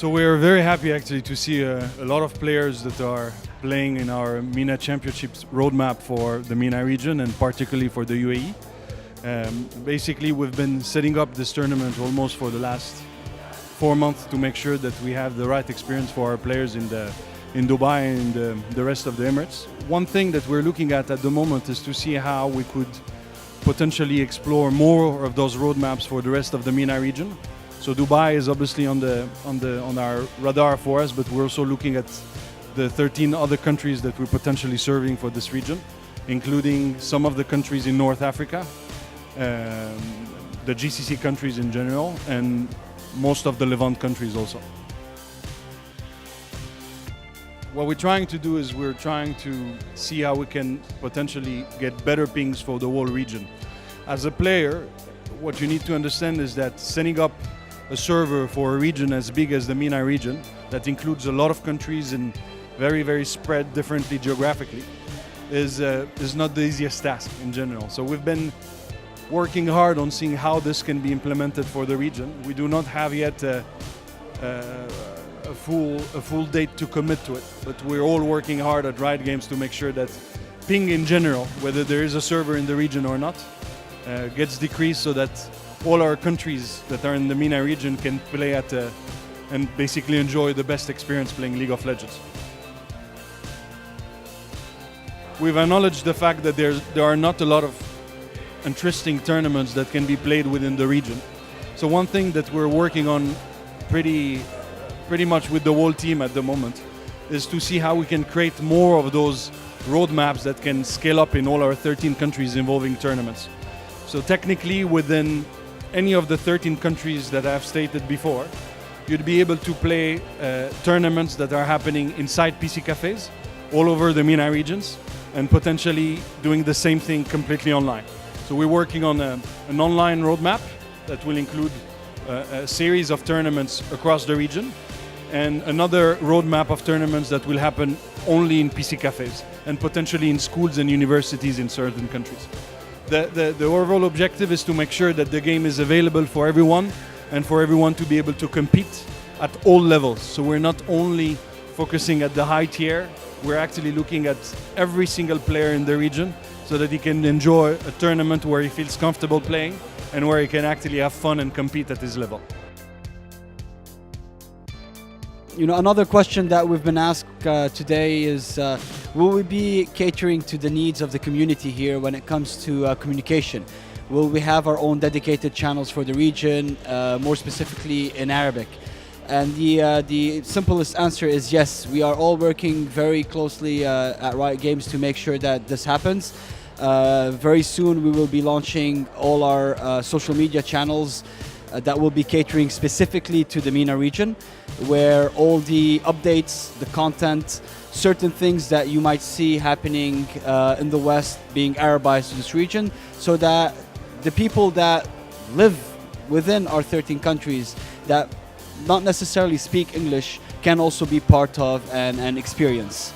So we're very happy actually to see a lot of players that are playing in our Mena Championships roadmap for the MENA region and particularly for the UAE. Basically, we've been setting up this tournament almost for the last 4 months to make sure that we have the right experience for our players in Dubai and the rest of the Emirates. One thing that we're looking at the moment is to see how we could potentially explore more of those roadmaps for the rest of the MENA region. So Dubai is obviously on our radar for us, but we're also looking at the 13 other countries that we're potentially serving for this region, including some of the countries in North Africa, the GCC countries in general, and most of the Levant countries also. What we're trying to do is we're trying to see how we can potentially get better pings for the whole region. As a player, what you need to understand is that setting up a server for a region as big as the MENA region, that includes a lot of countries and very, very spread differently geographically, is not the easiest task in general. So we've been working hard on seeing how this can be implemented for the region. We do not have yet a full date to commit to it, but we're all working hard at Riot Games to make sure that ping in general, whether there is a server in the region or not, gets decreased so that all our countries that are in the MENA region can play and basically enjoy the best experience playing League of Legends. We've acknowledged the fact that there are not a lot of interesting tournaments that can be played within the region. So one thing that we're working on pretty much with the whole team at the moment is to see how we can create more of those roadmaps that can scale up in all our 13 countries involving tournaments. So technically within any of the 13 countries that I've stated before, you'd be able to play tournaments that are happening inside PC cafes all over the MENA regions and potentially doing the same thing completely online. So we're working on an online roadmap that will include a series of tournaments across the region and another roadmap of tournaments that will happen only in PC cafes and potentially in schools and universities in certain countries. The overall objective is to make sure that the game is available for everyone and for everyone to be able to compete at all levels. So we're not only focusing at the high tier, we're actually looking at every single player in the region so that he can enjoy a tournament where he feels comfortable playing and where he can actually have fun and compete at his level. You know, another question that we've been asked today is, will we be catering to the needs of the community here when it comes to communication? Will we have our own dedicated channels for the region, more specifically in Arabic? And the simplest answer is yes. We are all working very closely at Riot Games to make sure that this happens. Very soon we will be launching all our social media channels that will be catering specifically to the MENA region, where all the updates, the content, certain things that you might see happening in the West being Arabized to this region, so that the people that live within our 13 countries that not necessarily speak English can also be part of and experience.